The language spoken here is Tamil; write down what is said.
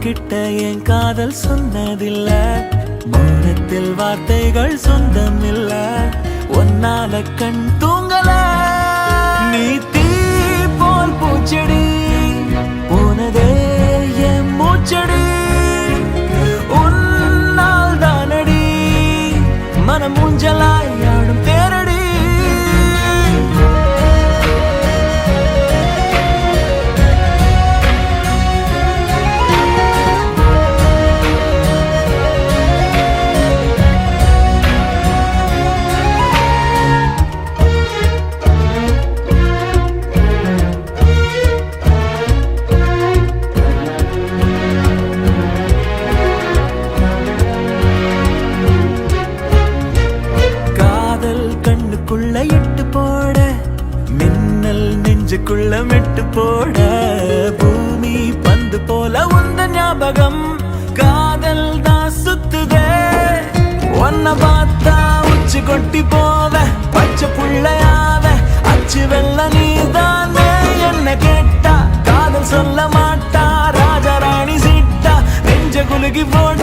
உன்கிட்ட என் காதல் சொன்னதில்ல, மௌனத்தில் வார்த்தைகள் சொந்தம் இல்ல, ஒன்னால கண் தூங்கல. நீ தீ போல் பூச்செடி, போனதே என் மூச்சடி, உன்னால் தானடி மனம் ஊஞ்சலாய் ஆடும் தேரடி. இட்டு போட மின்னல் நெஞ்சுக்குள்ள மெட்டு போட, பூமி பந்து போல உந்த ஞாபகம் காதல் தான் சுத்துதே. ஒன்ன பார்த்தா உச்சி கொட்டி போவ, பச்சை புள்ளையாவ, அச்சு வெள்ள நீதானே. என்ன கேட்டா காதல் சொல்ல மாட்டா, ராஜா ராணி சீட்டா நெஞ்ச குலுகி போட.